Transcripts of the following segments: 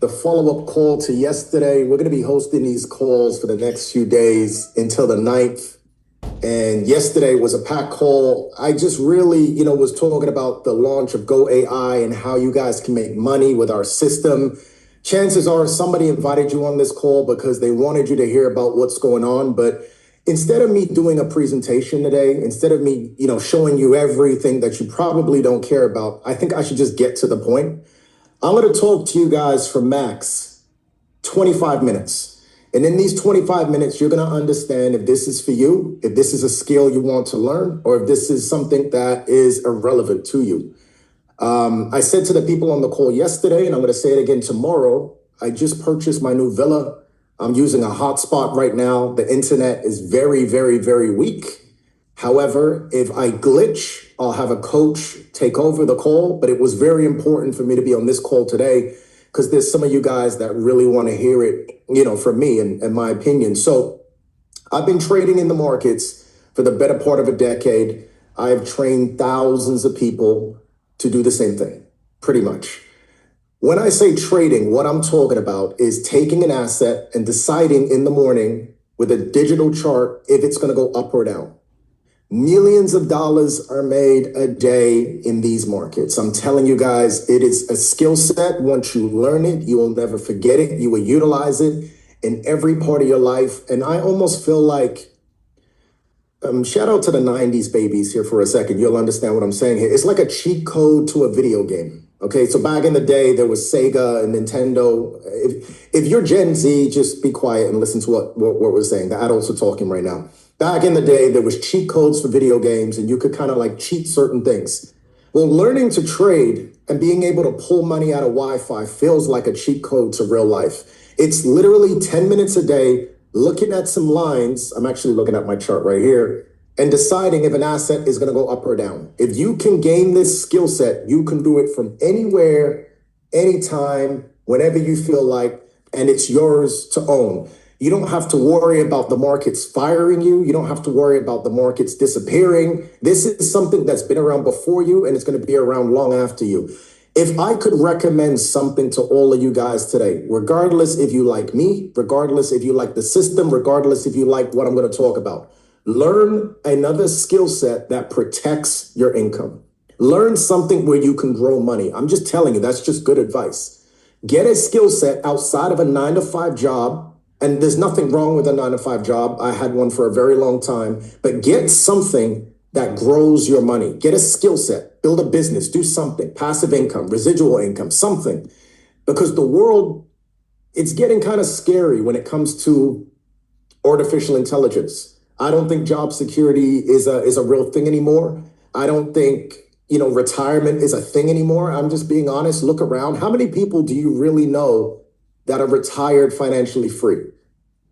the follow-up call to yesterday. We're going to be hosting these calls for the next few days until the 9th. And yesterday was a packed call. I just really, was talking about the launch of Go AI and how you guys can make money with our system. Chances are somebody invited you on this call because they wanted you to hear about what's going on. But instead of me doing a presentation today, instead of me, showing you everything that you probably don't care about, I think I should just get to the point. I'm going to talk to you guys for max 25 minutes. And in these 25 minutes, you're going to understand if this is for you, if this is a skill you want to learn, or if this is something that is irrelevant to you. I said to the people on the call yesterday, and I'm going to say it again tomorrow, I just purchased my new villa. I'm using a hotspot right now. The internet is very, very, very weak. However, if I glitch, I'll have a coach take over the call. But it was very important for me to be on this call today because there's some of you guys that really want to hear it, from me and my opinion. So I've been trading in the markets for the better part of a decade. I've trained thousands of people to do the same thing, pretty much. When I say trading, what I'm talking about is taking an asset and deciding in the morning with a digital chart if it's going to go up or down. Millions of dollars are made a day in these markets. I'm telling you guys, it is a skill set. Once you learn it, you will never forget it. You will utilize it in every part of your life. And I almost feel like, shout out to the 90s babies here for a second. You'll understand what I'm saying here. It's like a cheat code to a video game. Okay, so back in the day, there was Sega and Nintendo. If you're Gen Z, just be quiet and listen to what we're saying. The adults are talking right now. Back in the day, there was cheat codes for video games and you could kind of like cheat certain things. Well, learning to trade and being able to pull money out of Wi-Fi feels like a cheat code to real life. It's literally 10 minutes a day, looking at some lines. I'm actually looking at my chart right here and deciding if an asset is going to go up or down. If you can gain this skill set, you can do it from anywhere, anytime, whenever you feel like, and it's yours to own. You don't have to worry about the markets firing you. You don't have to worry about the markets disappearing. This is something that's been around before you and it's going to be around long after you. If I could recommend something to all of you guys today, regardless if you like me, regardless if you like the system, regardless if you like what I'm going to talk about, learn another skill set that protects your income. Learn something where you can grow money. I'm just telling you, that's just good advice. Get a skill set outside of a 9-to-5 job. And there's nothing wrong with a 9-to-5 job. I had one for a very long time, but get something that grows your money. Get a skill set, build a business, do something, passive income, residual income, something, because the world, it's getting kind of scary when it comes to artificial intelligence. I don't think job security is a real thing anymore. I don't think, retirement is a thing anymore. I'm just being honest. Look around. How many people do you really know that are retired financially free?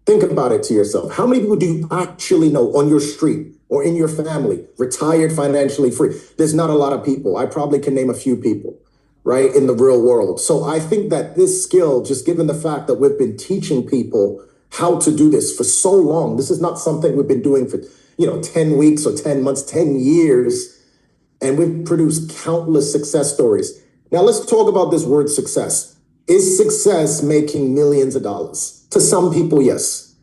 Think about it to yourself. How many people do you actually know on your street or in your family, retired financially free? There's not a lot of people. I probably can name a few people, right, in the real world. So I think that this skill, just given the fact that we've been teaching people how to do this for so long, this is not something we've been doing for, 10 weeks or 10 months, 10 years, and we've produced countless success stories. Now let's talk about this word success. Is success making millions of dollars? To some people, yes.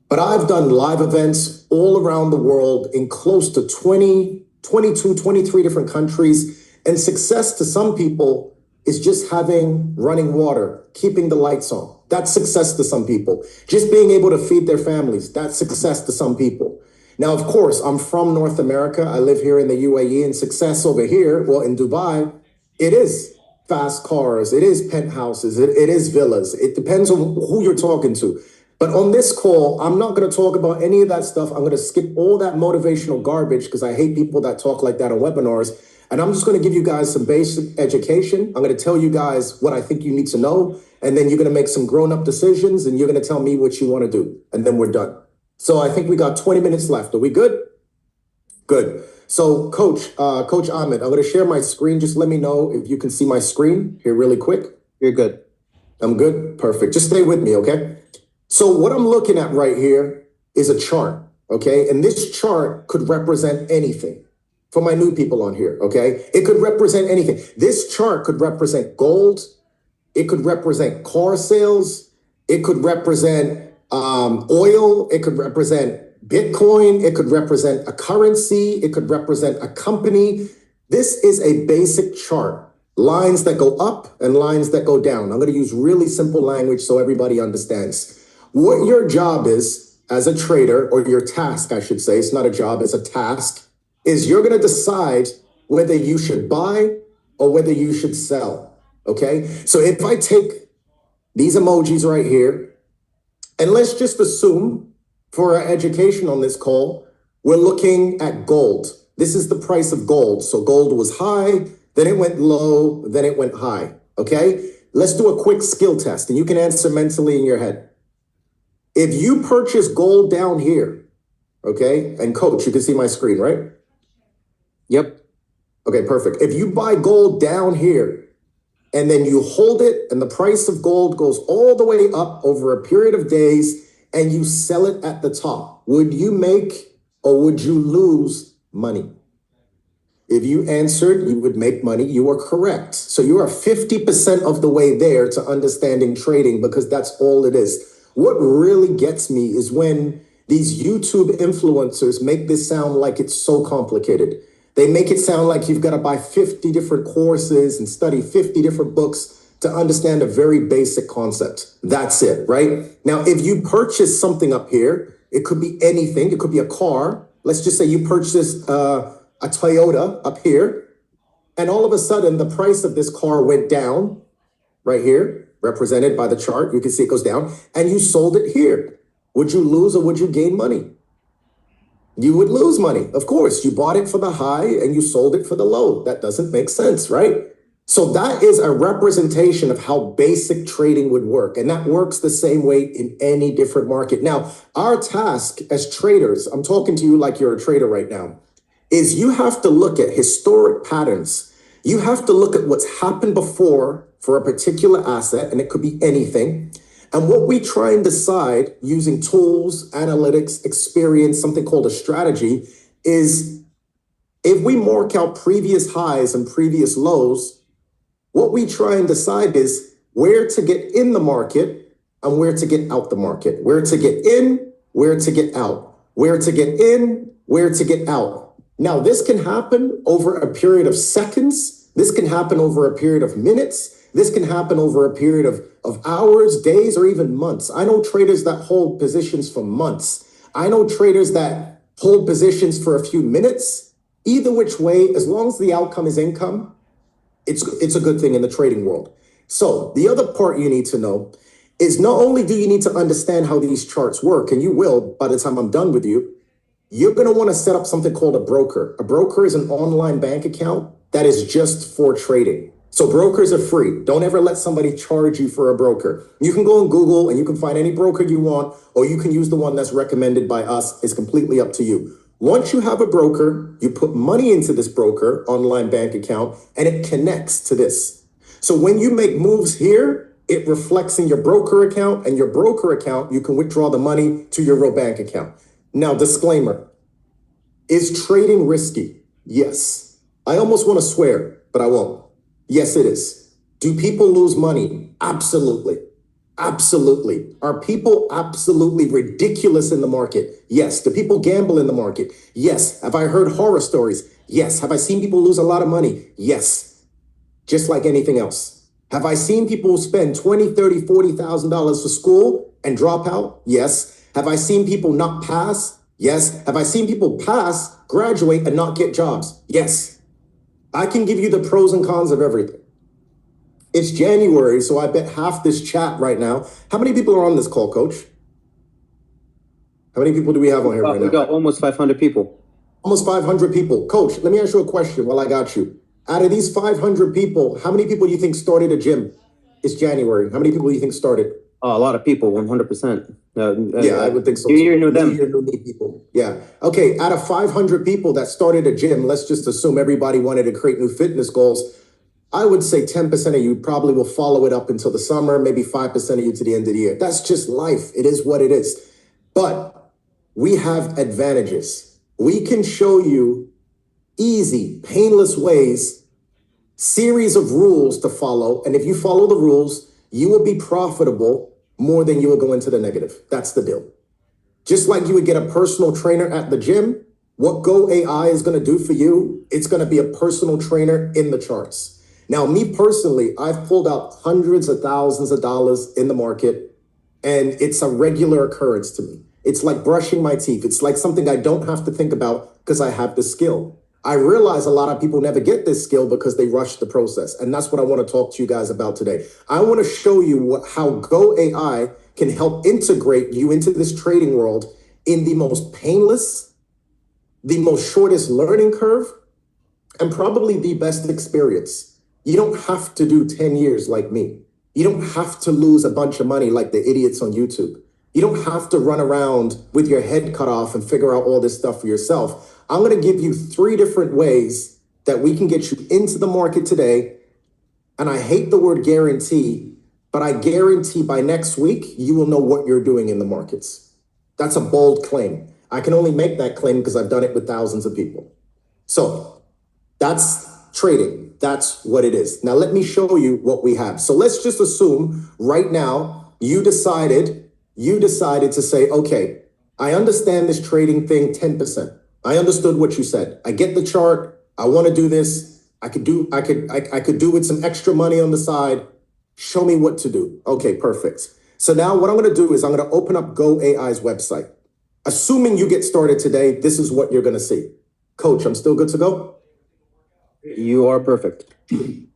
But I've done live events all around the world in close to 20, 22, 23 different countries. And success to some people is just having running water, keeping the lights on. That's success to some people. Just being able to feed their families. That's success to some people. Now, of course, I'm from North America. I live here in the UAE, and success over here, well, in Dubai, it is fast cars, it is penthouses, it is villas. It depends on who you're talking to. But on this call, I'm not going to talk about any of that stuff. I'm going to skip all that motivational garbage because I hate people that talk like that on webinars. And I'm just going to give you guys some basic education. I'm going to tell you guys what I think you need to know. And then you're going to make some grown-up decisions and you're going to tell me what you want to do. And then we're done. So I think we got 20 minutes left. Are we good? Good. So Coach Ahmed, I'm going to share my screen. Just let me know if you can see my screen here really quick. You're good. I'm good. Perfect. Just stay with me. Okay. So what I'm looking at right here is a chart. Okay. And this chart could represent anything for my new people on here. Okay. It could represent anything. This chart could represent gold. It could represent car sales. It could represent oil. It could represent Bitcoin. It could represent a currency. It could represent a company. This is a basic chart. Lines that go up and lines that go down. I'm going to use really simple language so everybody understands. What your job is as a trader, or your task, I should say, it's not a job, it's a task, is you're going to decide whether you should buy or whether you should sell. Okay? So if I take these emojis right here, and let's just assume for our education on this call, we're looking at gold. This is the price of gold. So gold was high, then it went low, then it went high. Okay? Let's do a quick skill test, and you can answer mentally in your head. If you purchase gold down here, okay, and coach, you can see my screen, right? Yep. Okay, perfect. If you buy gold down here and then you hold it and the price of gold goes all the way up over a period of days and you sell it at the top, would you make or would you lose money? If you answered you would make money, you are correct. So you are 50% of the way there to understanding trading, because that's all it is. What really gets me is when these YouTube influencers make this sound like it's so complicated. They make it sound like you've got to buy 50 different courses and study 50 different books to understand a very basic concept. That's it, right? Now, if you purchase something up here, it could be anything. It could be a car. Let's just say you purchased a Toyota up here, and all of a sudden the price of this car went down right here, represented by the chart. You can see it goes down, and you sold it here. Would you lose or would you gain money? You would lose money. Of course, you bought it for the high and you sold it for the low. That doesn't make sense, right? So that is a representation of how basic trading would work. And that works the same way in any different market. Now, our task as traders, I'm talking to you like you're a trader right now, is you have to look at historic patterns. You have to look at what's happened before for a particular asset, and it could be anything. And what we try and decide using tools, analytics, experience, something called a strategy, is if we mark out previous highs and previous lows, what we try and decide is where to get in the market and where to get out the market, where to get in, where to get out, where to get in, where to get out. Now, this can happen over a period of seconds. This can happen over a period of minutes. This can happen over a period of hours, days, or even months. I know traders that hold positions for months. I know traders that hold positions for a few minutes. Either which way, as long as the outcome is income, it's a good thing in the trading world. So the other part you need to know is not only do you need to understand how these charts work, and you will by the time I'm done with you, you're going to want to set up something called a broker. A broker is an online bank account that is just for trading. So brokers are free. Don't ever let somebody charge you for a broker. You can go on Google and you can find any broker you want, or you can use the one that's recommended by us. It's completely up to you. Once you have a broker, you put money into this broker online bank account and it connects to this. So when you make moves here, it reflects in your broker account, and your broker account, you can withdraw the money to your real bank account. Now, disclaimer, is trading risky? Yes. I almost want to swear, but I won't. Yes, it is. Do people lose money? Absolutely. Absolutely. Are people absolutely ridiculous in the market? Yes. Do people gamble in the market? Yes. Have I heard horror stories? Yes. Have I seen people lose a lot of money? Yes. Just like anything else. Have I seen people spend $20,000, $30,000, $40,000 for school and drop out? Yes. Have I seen people not pass? Yes. Have I seen people pass, graduate, and not get jobs? Yes. I can give you the pros and cons of everything. It's January, so I bet half this chat right now. How many people are on this call, Coach? How many people do we have on here right now? We got almost 500 people. Almost 500 people. Coach, let me ask you a question while I got you. Out of these 500 people, how many people do you think started a gym? It's January. How many people do you think started? Oh, a lot of people, 100%. Yeah, I would think so. You know them. New people. Yeah. Okay, out of 500 people that started a gym, let's just assume everybody wanted to create new fitness goals. I would say 10% of you probably will follow it up until the summer, maybe 5% of you to the end of the year. That's just life. It is what it is. But we have advantages. We can show you easy, painless ways, series of rules to follow. And if you follow the rules, you will be profitable more than you will go into the negative. That's the deal. Just like you would get a personal trainer at the gym, what Go AI is going to do for you, it's going to be a personal trainer in the charts. Now, me personally, I've pulled out hundreds of thousands of dollars in the market, and it's a regular occurrence to me. It's like brushing my teeth. It's like something I don't have to think about because I have the skill. I realize a lot of people never get this skill because they rush the process. And that's what I want to talk to you guys about today. I want to show you how Go AI can help integrate you into this trading world in the most painless, the most shortest learning curve, and probably the best experience. You don't have to do 10 years like me. You don't have to lose a bunch of money like the idiots on YouTube. You don't have to run around with your head cut off and figure out all this stuff for yourself. I'm going to give you 3 different ways that we can get you into the market today. And I hate the word guarantee, but I guarantee by next week, you will know what you're doing in the markets. That's a bold claim. I can only make that claim because I've done it with thousands of people. So that's trading. That's what it is. Now, let me show you what we have. So let's just assume right now you decided to say, okay, I understand this trading thing 10%. I understood what you said. I get the chart. I want to do this. I could do with some extra money on the side. Show me what to do. Okay, perfect. So now what I'm going to do is I'm going to open up Go AI's website. Assuming you get started today, this is what you're going to see. Coach, I'm still good to go? You are perfect.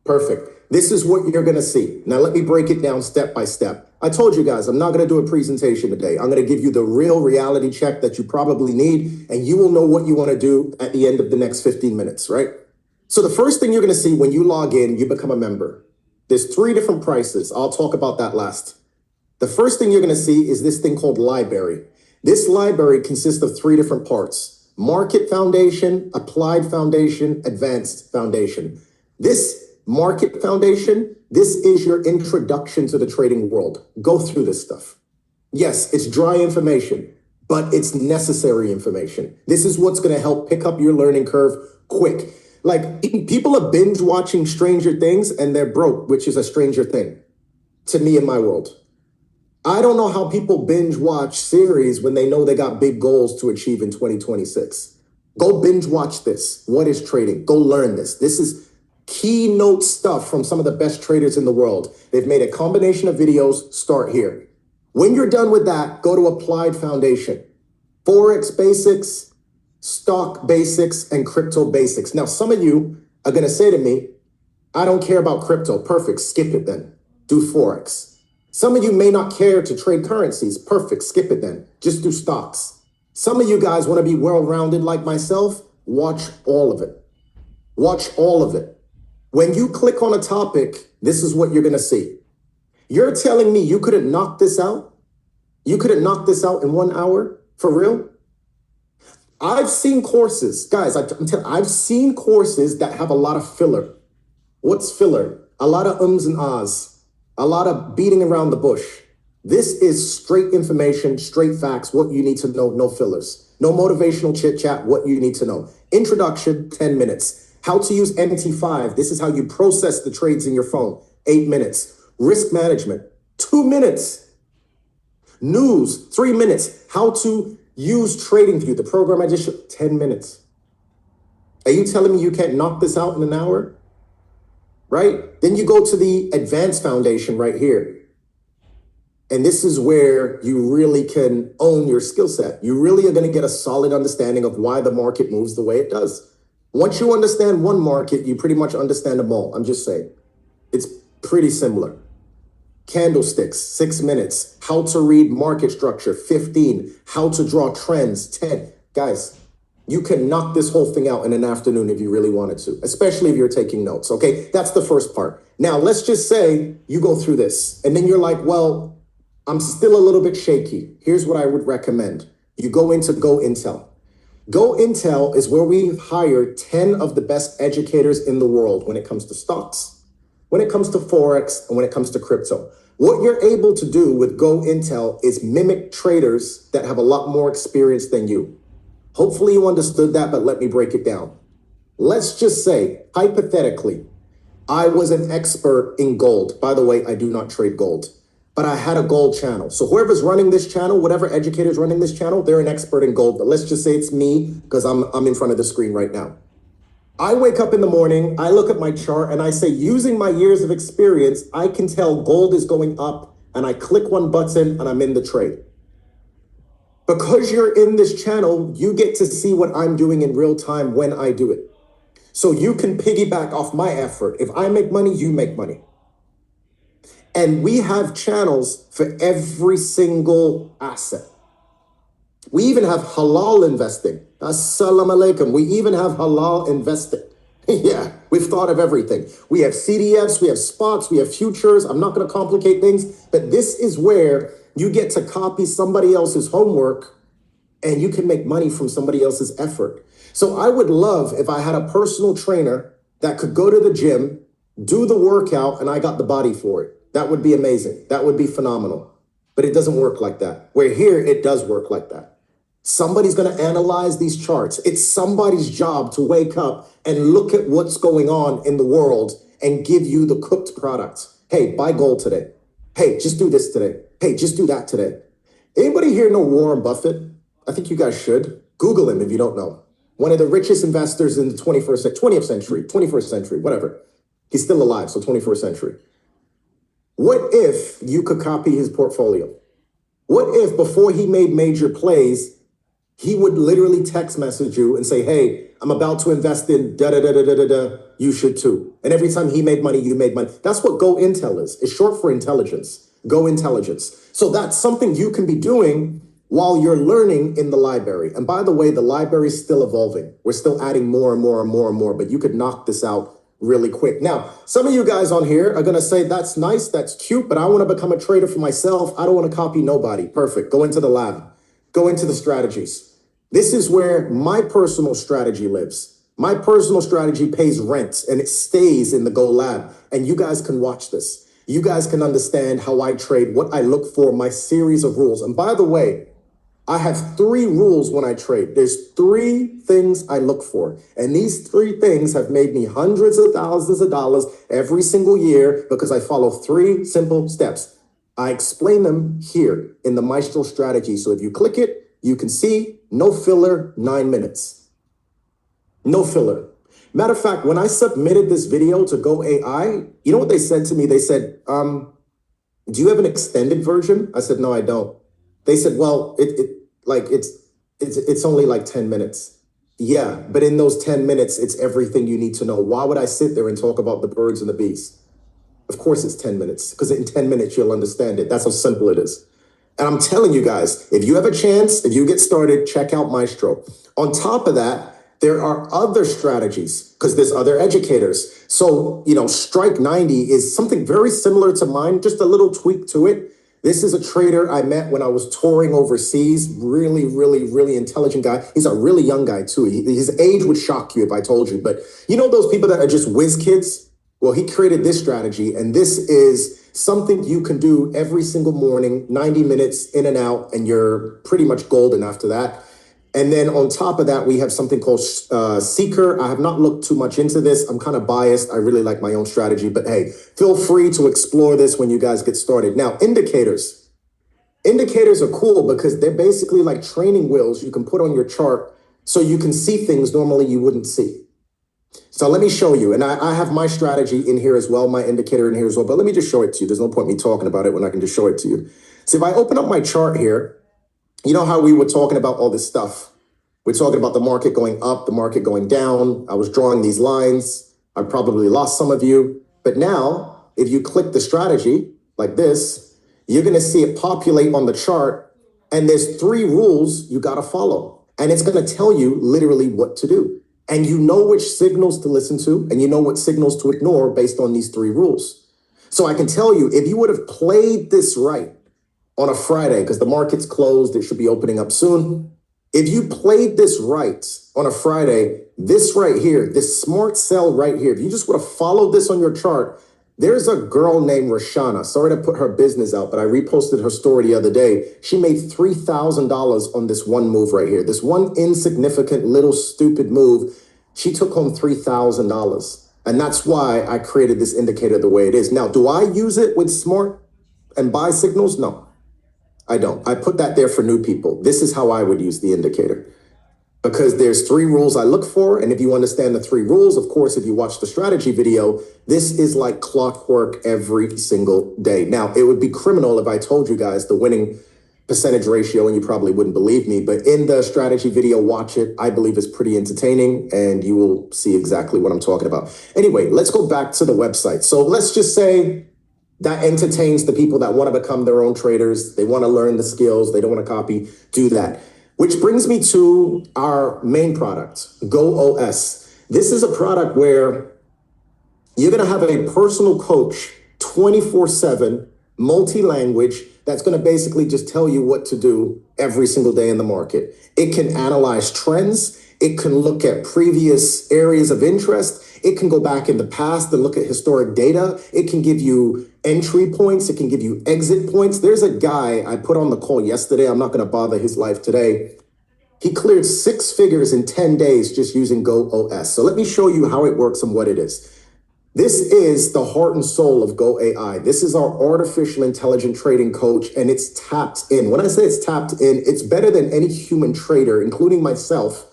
Perfect. This is what you're going to see. Now, let me break it down step by step. I told you guys, I'm not going to do a presentation today. I'm going to give you the real reality check that you probably need, and you will know what you want to do at the end of the next 15 minutes, right? So the first thing you're going to see when you log in, you become a member. There's 3 different prices. I'll talk about that last. The first thing you're going to see is this thing called library. This library consists of 3 different parts: market foundation, applied foundation, advanced foundation. This market foundation, this is your introduction to the trading world. Go through this stuff. Yes, it's dry information, but it's necessary information. This is what's going to help pick up your learning curve quick. Like, people are binge watching Stranger Things and they're broke, which is a stranger thing to me in my world. I don't know how people binge watch series when they know they got big goals to achieve in 2026. Go binge watch this. What is trading? Go learn this. This is keynote stuff from some of the best traders in the world. They've made a combination of videos. Start here. When you're done with that, go to Applied Foundation. Forex basics, stock basics, and crypto basics. Now, some of you are going to say to me, I don't care about crypto. Perfect. Skip it then. Do Forex. Some of you may not care to trade currencies. Perfect. Skip it then. Just do stocks. Some of you guys want to be well-rounded like myself. Watch all of it. Watch all of it. When you click on a topic, this is what you're going to see. You're telling me you couldn't knock this out? You couldn't knock this out in 1 hour? For real? I've seen courses, guys, I've seen courses that have a lot of filler. What's filler? A lot of ums and ahs, a lot of beating around the bush. This is straight information, straight facts, what you need to know, no fillers. No motivational chit chat, what you need to know. Introduction, 10 minutes. How to use MT5. This is how you process the trades in your phone. 8 minutes. Risk management, 2 minutes. News, 3 minutes. How to use TradingView, the program I just showed, 10 minutes. Are you telling me you can't knock this out in an hour? Right? Then you go to the advanced foundation right here. And this is where you really can own your skill set. You really are going to get a solid understanding of why the market moves the way it does. Once you understand one market, you pretty much understand them all. I'm just saying. It's pretty similar. Candlesticks, 6 minutes. How to read market structure, 15. How to draw trends, 10. Guys, you can knock this whole thing out in an afternoon if you really wanted to, especially if you're taking notes, okay? That's the first part. Now, let's just say you go through this, and then you're like, well, I'm still a little bit shaky. Here's what I would recommend. You go into Go Intel. Go Intel is where we hire 10 of the best educators in the world when it comes to stocks, when it comes to Forex, and when it comes to crypto. What you're able to do with Go Intel is mimic traders that have a lot more experience than you. Hopefully you understood that, but let me break it down. Let's just say, hypothetically, I was an expert in gold. By the way, I do not trade gold, but I had a gold channel. So whoever's running this channel, whatever educator's running this channel, they're an expert in gold. But let's just say it's me because I'm in front of the screen right now. I wake up in the morning, I look at my chart and I say, using my years of experience, I can tell gold is going up, and I click one button and I'm in the trade. Because you're in this channel, you get to see what I'm doing in real time when I do it. So you can piggyback off my effort. If I make money, you make money. And we have channels for every single asset. We even have halal investing. Assalamu alaikum. We even have halal investing. Yeah, we've thought of everything. We have CDFs, we have spots, we have futures. I'm not going to complicate things, but this is where you get to copy somebody else's homework and you can make money from somebody else's effort. So I would love if I had a personal trainer that could go to the gym, do the workout, and I got the body for it. That would be amazing. That would be phenomenal. But it doesn't work like that. Where here, it does work like that. Somebody's going to analyze these charts. It's somebody's job to wake up and look at what's going on in the world and give you the cooked products. Hey, buy gold today. Hey, just do this today. Hey, just do that today. Anybody here know Warren Buffett? I think you guys should. Google him if you don't know. One of the richest investors in the 20th century, 21st century, whatever. He's still alive, so 21st century. What if you could copy his portfolio? What if before he made major plays, he would literally text message you and say, hey, I'm about to invest in da-da-da-da-da-da-da. You should too. And every time he made money, you made money. That's what Go Intel is. It's short for intelligence. Go Intelligence. So that's something you can be doing while you're learning in the library. And by the way, the library is still evolving. We're still adding more and more and more and more, but you could knock this out really quick. Now, some of you guys on here are going to say, that's nice, that's cute, but I want to become a trader for myself. I don't want to copy nobody. Perfect. Go into the lab. Go into the strategies. This is where my personal strategy lives. My personal strategy pays rent and it stays in the Go Lab. And you guys can watch this. You guys can understand how I trade, what I look for, my series of rules. And by the way, I have 3 rules when I trade. There's 3 things I look for. And these 3 things have made me hundreds of thousands of dollars every single year because I follow 3 simple steps. I explain them here in the Maestro strategy. So if you click it, you can see no filler, 9 minutes. No filler. Matter of fact, when I submitted this video to Go AI, you know what they said to me? They said, do you have an extended version? I said, no, I don't. They said, well, it's only like 10 minutes. Yeah, but in those 10 minutes, it's everything you need to know. Why would I sit there and talk about the birds and the bees? Of course it's 10 minutes, because in 10 minutes, you'll understand it. That's how simple it is. And I'm telling you guys, if you have a chance, if you get started, check out Maestro. On top of that, there are other strategies because there's other educators. So, Strike 90 is something very similar to mine, just a little tweak to it. This is a trader I met when I was touring overseas. Really, really, really intelligent guy. He's a really young guy too. His age would shock you if I told you, but you know those people that are just whiz kids? Well, he created this strategy, and this is something you can do every single morning, 90 minutes in and out, and you're pretty much golden after that. And then on top of that, we have something called Seeker. I have not looked too much into this. I'm kind of biased. I really like my own strategy, but hey, feel free to explore this when you guys get started. Now, indicators. Indicators are cool because they're basically like training wheels you can put on your chart so you can see things normally you wouldn't see. So let me show you. And I have my strategy in here as well, my indicator in here as well, but let me just show it to you. There's no point me talking about it when I can just show it to you. So if I open up my chart here, you know how we were talking about all this stuff? We're talking about the market going up, the market going down. I was drawing these lines. I probably lost some of you. But now, if you click the strategy like this, you're going to see it populate on the chart. And there's 3 rules you got to follow. And it's going to tell you literally what to do. And you know which signals to listen to, and you know what signals to ignore based on these 3 rules. So I can tell you, if you would have played this right on a Friday, because the market's closed, it should be opening up soon. If you played this right on a Friday, this right here, this smart sell right here, if you just would have followed this on your chart, there's a girl named Rashana. Sorry to put her business out, but I reposted her story the other day. She made $3,000 on this one move right here. This one insignificant little stupid move. She took home $3,000. And that's why I created this indicator the way it is. Now, do I use it with smart and buy signals? No, I don't. I put that there for new people. This is how I would use the indicator. Because there's 3 rules I look for. And if you understand the 3 rules, of course, if you watch the strategy video, this is like clockwork every single day. Now, it would be criminal if I told you guys the winning percentage ratio, and you probably wouldn't believe me, but in the strategy video, watch it. I believe it's pretty entertaining and you will see exactly what I'm talking about. Anyway, let's go back to the website. So let's just say that entertains the people that want to become their own traders. They want to learn the skills. They don't want to copy, do that. Which brings me to our main product, GoOS. This is a product where you're going to have a personal coach 24/7, multi-language, that's going to basically just tell you what to do every single day in the market. It can analyze trends. It can look at previous areas of interest. It can go back in the past and look at historic data. It can give you entry points. It can give you exit points. There's a guy I put on the call yesterday. I'm not going to bother his life today. He cleared 6 figures in 10 days just using GoOS. So let me show you how it works and what it is. This is the heart and soul of GoAI. This is our artificial intelligent trading coach, and it's tapped in. When I say it's tapped in, it's better than any human trader, including myself,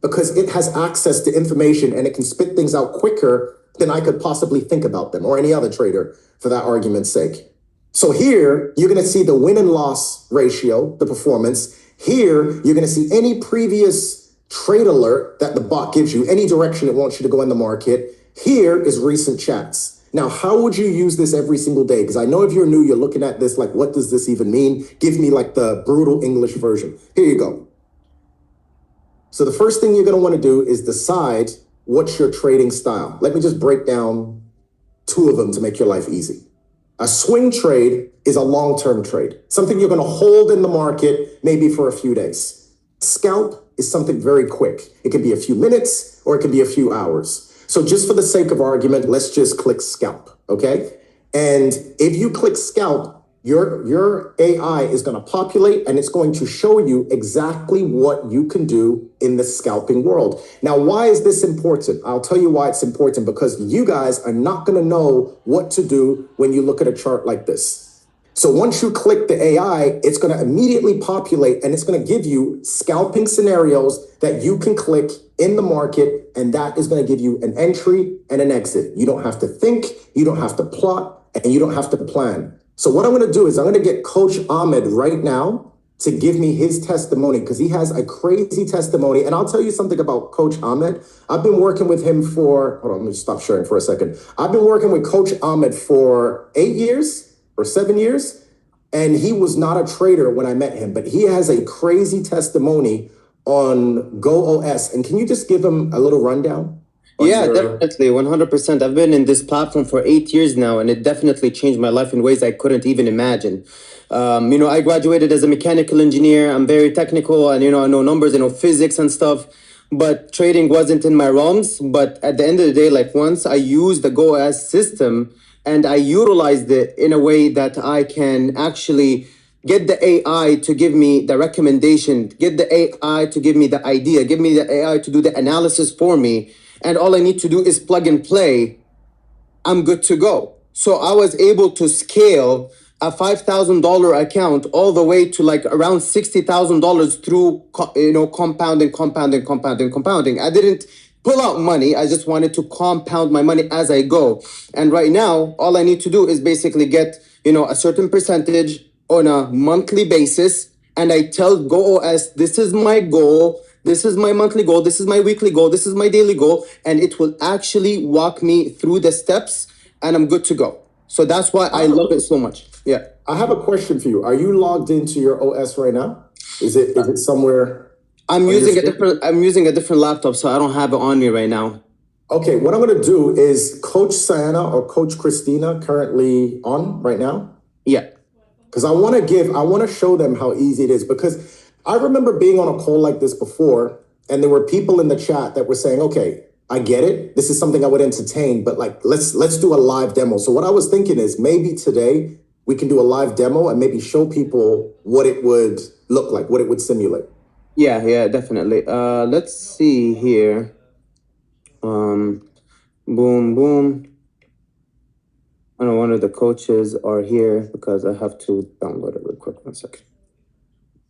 because it has access to information and it can spit things out quicker than I could possibly think about them, or any other trader for that argument's sake. So here, you're going to see the win and loss ratio, the performance. Here, you're going to see any previous trade alert that the bot gives you, any direction it wants you to go in the market. Here is recent chats. Now, how would you use this every single day? Because I know if you're new, you're looking at this like, what does this even mean? Give me like the brutal English version. Here you go. So the first thing you're going to want to do is decide what's your trading style. Let me just break down 2 of them to make your life easy. A swing trade is a long-term trade, something you're going to hold in the market maybe for a few days. Scalp is something very quick. It can be a few minutes or it can be a few hours. So just for the sake of argument, let's just click scalp, okay? And if you click scalp, your AI is going to populate and it's going to show you exactly what you can do in the scalping world. Now, why is this important? I'll tell you why it's important, because you guys are not going to know what to do when you look at a chart like this. So once you click the AI, it's going to immediately populate and it's going to give you scalping scenarios that you can click in the market, and that is going to give you an entry and an exit. You don't have to think, you don't have to plot, and you don't have to plan. So what I'm going to do is I'm going to get Coach Ahmed right now to give me his testimony, because he has a crazy testimony. And I'll tell you something about Coach Ahmed. I've been working with him for, hold on, let me stop sharing for a second. I've been working with Coach Ahmed for 8 years or 7 years, and he was not a trader when I met him, but he has a crazy testimony on GoOS. And can you just give him a little rundown? Yeah, definitely, 100%. I've been in this platform for 8 years now, and it definitely changed my life in ways I couldn't even imagine. I graduated as a mechanical engineer. I'm very technical, and I know numbers, physics and stuff. But trading wasn't in my realms. But at the end of the day, like once I used the GoOS system and I utilized it in a way that I can actually get the AI to give me the recommendation, get the AI to give me the idea, give me the AI to do the analysis for me, and all I need to do is plug and play, I'm good to go. So I was able to scale a $5,000 account all the way to like around $60,000 through compounding. I didn't pull out money. I just wanted to compound my money as I go. And right now, all I need to do is basically get a certain percentage on a monthly basis, and I tell GoOS, this is my goal. This is my monthly goal. This is my weekly goal. This is my daily goal. And it will actually walk me through the steps, and I'm good to go. So that's why I love it so much. Yeah. I have a question for you. Are you logged into your OS right now? Is it somewhere? I'm using a different laptop, so I don't have it on me right now. Okay, what I'm going to do is Coach Sana or Coach Christina currently on right now? Yeah. Because I want to show them how easy it is, because I remember being on a call like this before, and there were people in the chat that were saying, okay, I get it. This is something I would entertain, but like, let's do a live demo. So what I was thinking is maybe today we can do a live demo and maybe show people what it would look like, what it would simulate. Yeah, definitely. Let's see here. Boom, boom. I know one of the coaches are here because I have to download it real quick. 1 second.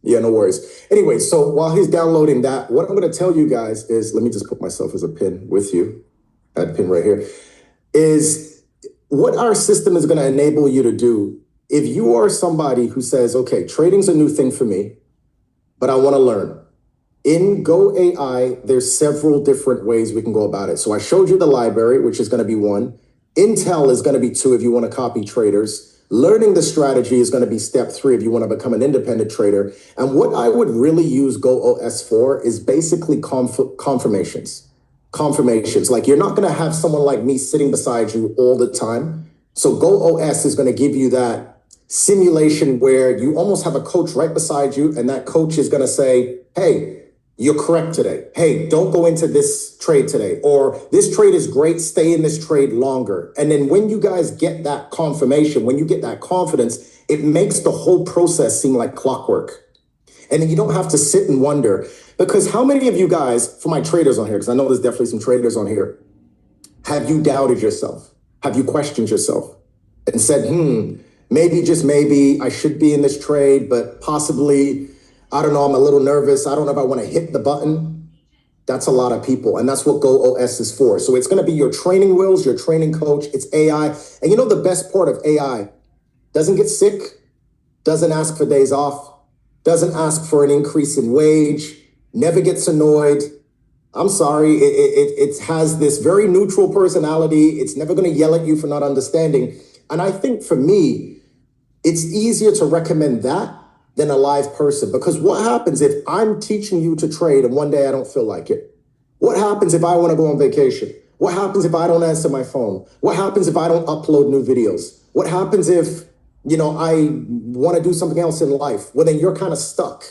Yeah, no worries. Anyway, so while he's downloading that, what I'm going to tell you guys is, let me just put myself as a pin with you. That pin right here is what our system is going to enable you to do. If you are somebody who says, okay, trading's a new thing for me, but I want to learn. In Go AI, there's several different ways we can go about it. So I showed you the library, which is going to be one. Intel is going to be two if you want to copy traders. Learning the strategy is going to be step three if you want to become an independent trader. And what I would really use Go OS for is basically confirmations. Confirmations. Like you're not going to have someone like me sitting beside you all the time. So Go OS is going to give you that simulation where you almost have a coach right beside you, and that coach is going to say, hey, you're correct today. Hey, don't go into this trade today. Or this trade is great. Stay in this trade longer. And then when you guys get that confirmation, when you get that confidence, it makes the whole process seem like clockwork. And then you don't have to sit and wonder. Because how many of you guys, for my traders on here, because I know there's definitely some traders on here, have you doubted yourself? Have you questioned yourself and said, maybe, just maybe, I should be in this trade, but possibly, I don't know, I'm a little nervous. I don't know if I want to hit the button. That's a lot of people. And that's what Go OS is for. So it's going to be your training wheels, your training coach. It's AI. And you know, the best part of AI doesn't get sick, doesn't ask for days off, doesn't ask for an increase in wage, never gets annoyed. I'm sorry, it has this very neutral personality. It's never going to yell at you for not understanding. And I think for me, it's easier to recommend that than a live person. Because what happens if I'm teaching you to trade and one day I don't feel like it? What happens if I want to go on vacation? What happens if I don't answer my phone? What happens if I don't upload new videos? What happens if, I want to do something else in life? Well, then you're kind of stuck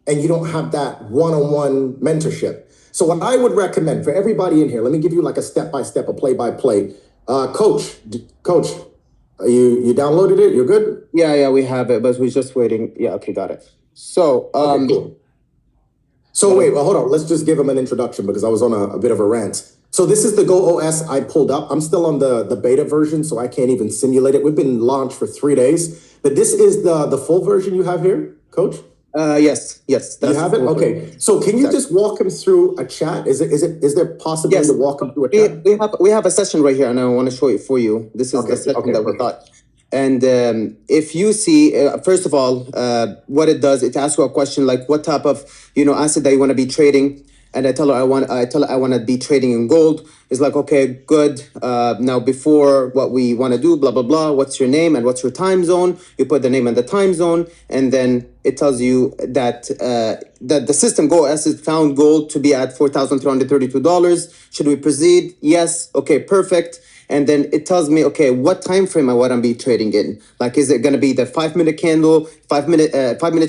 and you don't have that one-on-one mentorship. So what I would recommend for everybody in here, let me give you like a step-by-step, a play-by-play. Coach, you downloaded it? You're good? Yeah, we have it, but we're just waiting. Yeah, okay, got it. So, Okay, cool. So wait, well, hold on. Let's just give him an introduction because I was on a bit of a rant. So this is the Go OS I pulled up. I'm still on the beta version, so I can't even simulate it. We've been launched for 3 days, but this is the full version you have here, Coach? Yes. You That's have it? Okay. So can you just walk him through a chat? Is there possibility Yes. to walk him through a chat? We have a session right here, and I want to show it for you. This is Okay, the session okay, that we perfect. got. And if you see, first of all, what it does, it asks you a question like, what type of asset that you want to be trading? And I tell her I want to be trading in gold. It's like, okay, good. Now before what we want to do, blah blah blah. What's your name and what's your time zone? You put the name and the time zone, and then it tells you that that the system Go OS has found gold to be at $4,332. Should we proceed? Yes. Okay, perfect. And then it tells me, okay, what time frame I want to be trading in. Like, is it going to be the 5-minute candle, 5-minute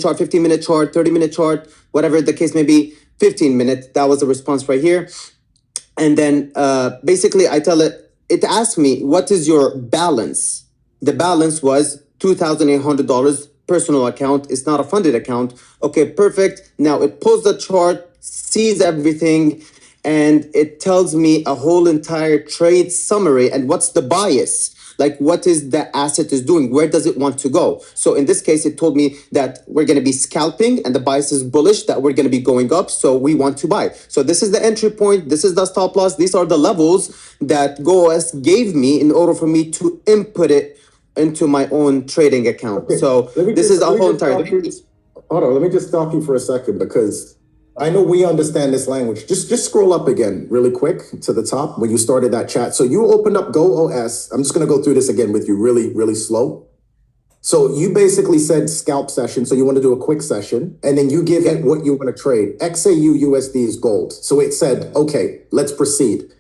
chart, 15-minute chart, 30-minute chart, whatever the case may be. 15 minutes. That was the response right here. And then basically I tell it, it asked me, what is your balance? The balance was $2,800 personal account. It's not a funded account. Okay, perfect. Now it pulls the chart, sees everything, and it tells me a whole entire trade summary and what's the bias. Like, what is the asset is doing? Where does it want to go? So in this case, it told me that we're going to be scalping and the bias is bullish, that we're going to be going up. So we want to buy. So this is the entry point. This is the stop loss. These are the levels that GoOS gave me in order for me to input it into my own trading account. Okay, So let me this just- is a let me whole just entire. stop you. Hold on, let me just stop you for a second because I know we understand this language. Just scroll up again really quick to the top when you started that chat. So you opened up Go OS. I'm just going to go through this again with you really, really slow. So you basically said scalp session. So you want to do a quick session and then you give it what you want to trade. XAU USD is gold. So it said, okay, let's proceed.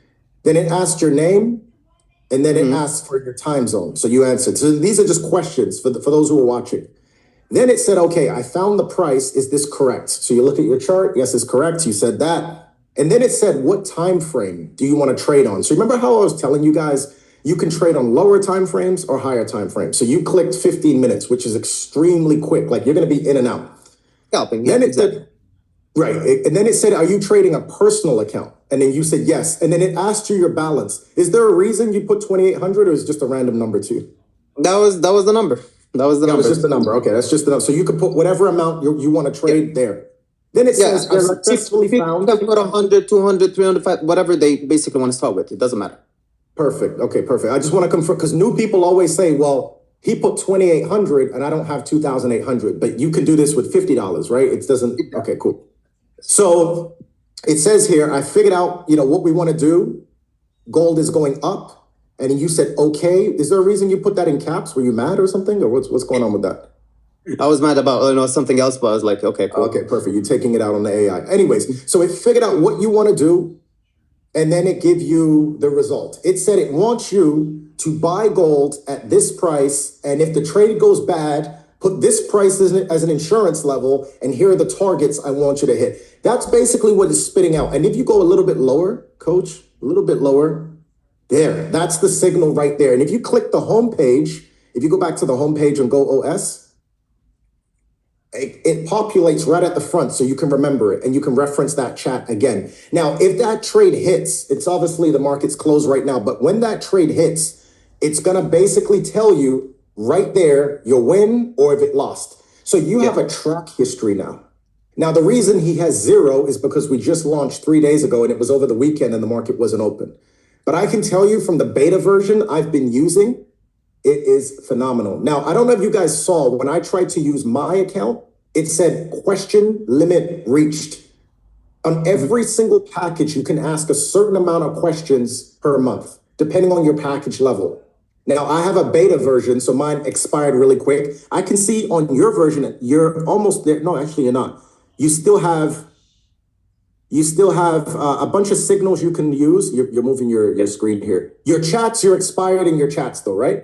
Then it asked your name and then it asked for your time zone. So you answered. So these are just questions for those who are watching. Then it said, okay, I found the price. Is this correct? So you look at your chart. Yes, it's correct. You said that. And then it said, what time frame do you want to trade on? So remember how I was telling you guys, you can trade on lower time frames or higher time frames. So you clicked 15 minutes, which is extremely quick. Like you're going to be in and out. Scalping. Then Yeah, it exactly. said, Right. And then it said, are you trading a personal account? And then you said yes. And then it asked you your balance. Is there a reason you put 2,800 or is it just a random number too? That was the number. That was the That number. was just the number. Okay, that's just the number. So you could put whatever amount you want to trade there. Then it Yeah, says they're successfully found. Put 100, 200, 300, whatever they basically want to start with. It doesn't matter. Perfect. Okay, perfect. I just want to confirm because new people always say, well, he put 2,800 and I don't have 2,800, but you can do this with $50, right? It doesn't. Okay, cool. So it says here, I figured out, what we want to do. Gold is going up. And you said, okay. Is there a reason you put that in caps? Were you mad or something? Or what's going on with that? I was mad about something else, but I was like, okay, cool. Okay, perfect. You're taking it out on the AI. Anyways, so it figured out what you want to do, and then it give you the result. It said it wants you to buy gold at this price, and if the trade goes bad, put this price as an insurance level, and here are the targets I want you to hit. That's basically what it's spitting out. And if you go a little bit lower, coach, a little bit lower, there, that's the signal right there. And if you click the home page, if you go back to the home page on GoOS, it populates right at the front so you can remember it and you can reference that chat again. Now, if that trade hits, it's obviously the market's closed right now, but when that trade hits, it's going to basically tell you right there your win or if it lost. So you have a track history now. Now, the reason he has 0 is because we just launched 3 days ago and it was over the weekend and the market wasn't open. But I can tell you from the beta version I've been using, it is phenomenal. Now, I don't know if you guys saw when I tried to use my account, it said question limit reached. On every single package, you can ask a certain amount of questions per month, depending on your package level. Now, I have a beta version, so mine expired really quick. I can see on your version, you're almost there. No, actually, you're not. You still have a bunch of signals you can use. You're moving your screen here. Your chats, you're expired in your chats though, right?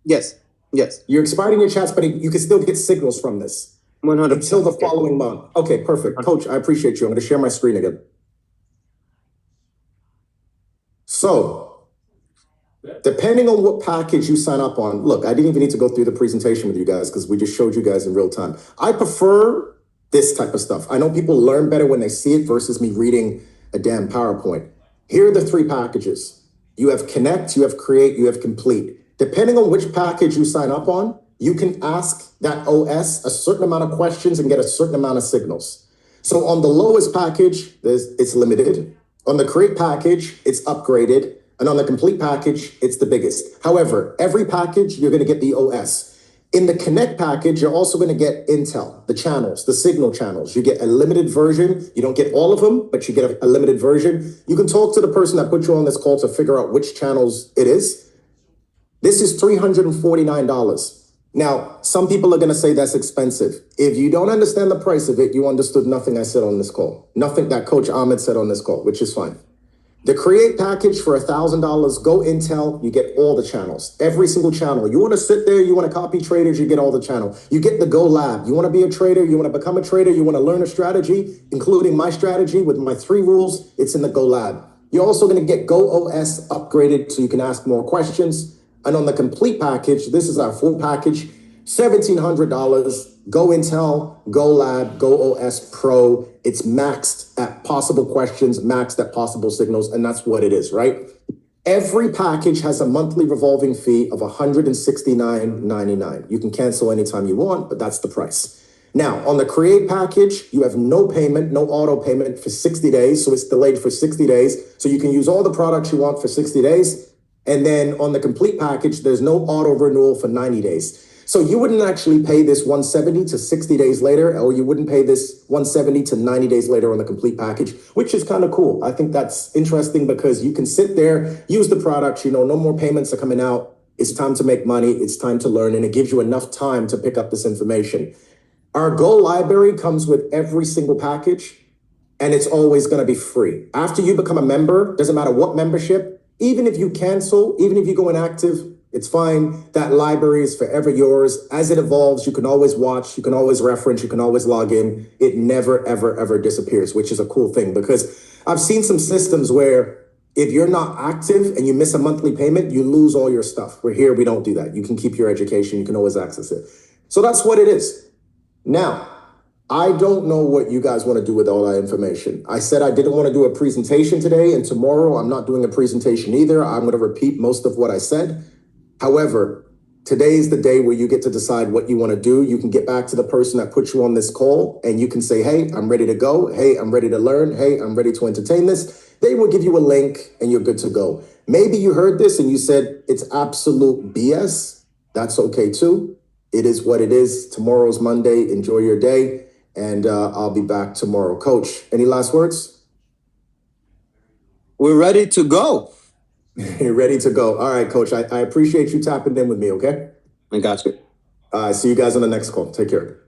Yes. You're expired in your chats, but you can still get signals from this. 100%. Until the following month. Okay, perfect. Coach, I appreciate you. I'm going to share my screen again. So, depending on what package you sign up on, look, I didn't even need to go through the presentation with you guys because we just showed you guys in real time. I prefer this type of stuff. I know people learn better when they see it versus me reading a damn PowerPoint. Here are the 3 packages. You have Connect, you have Create, you have Complete. Depending on which package you sign up on, you can ask that OS a certain amount of questions and get a certain amount of signals. So on the lowest package, it's limited. On the Create package, it's upgraded. And on the Complete package, it's the biggest. However, every package, you're going to get the OS. In the Connect package, you're also going to get Intel, the channels, the signal channels. You get a limited version. You don't get all of them, but you get a limited version. You can talk to the person that put you on this call to figure out which channels it is. This is $349. Now, some people are going to say that's expensive. If you don't understand the price of it, you understood nothing I said on this call. Nothing that Coach Ahmed said on this call, which is fine. The Create package for $1,000, Go Intel, you get all the channels, every single channel. You want to sit there, you want to copy traders, you get all the channel. You get the Go Lab. You want to be a trader, you want to become a trader, you want to learn a strategy, including my strategy with my 3 rules, it's in the Go Lab. You're also going to get Go OS upgraded so you can ask more questions. And on the Complete package, this is our full package, $1,700, Go Intel, Go Lab, Go OS Pro. It's maxed at possible questions, maxed at possible signals, and that's what it is, right? Every package has a monthly revolving fee of $169.99. You can cancel anytime you want, but that's the price. Now, on the Create package, you have no payment, no auto payment for 60 days, so it's delayed for 60 days. So you can use all the products you want for 60 days. And then on the Complete package, there's no auto renewal for 90 days. So you wouldn't actually pay this 170 to 60 days later, or you wouldn't pay this 170 to 90 days later on the Complete package, which is kind of cool. I think that's interesting because you can sit there, use the products, no more payments are coming out. It's time to make money. It's time to learn, and it gives you enough time to pick up this information. Our Go library comes with every single package, and it's always going to be free. After you become a member, doesn't matter what membership, even if you cancel, even if you go inactive, it's fine. That library is forever yours. As it evolves, you can always watch, you can always reference, you can always log in. It never, ever, ever disappears, which is a cool thing because I've seen some systems where if you're not active and you miss a monthly payment, you lose all your stuff. We're here, we don't do that. You can keep your education, you can always access it. So that's what it is. Now, I don't know what you guys want to do with all that information. I said I didn't want to do a presentation today, and tomorrow I'm not doing a presentation either. I'm going to repeat most of what I said. However, today is the day where you get to decide what you want to do. You can get back to the person that put you on this call and you can say, hey, I'm ready to go. Hey, I'm ready to learn. Hey, I'm ready to entertain this. They will give you a link and you're good to go. Maybe you heard this and you said it's absolute BS. That's okay too. It is what it is. Tomorrow's Monday. Enjoy your day. And I'll be back tomorrow. Coach, any last words? We're ready to go. You're ready to go. All right, Coach. I appreciate you tapping in with me, okay? I got you. See you guys on the next call. Take care.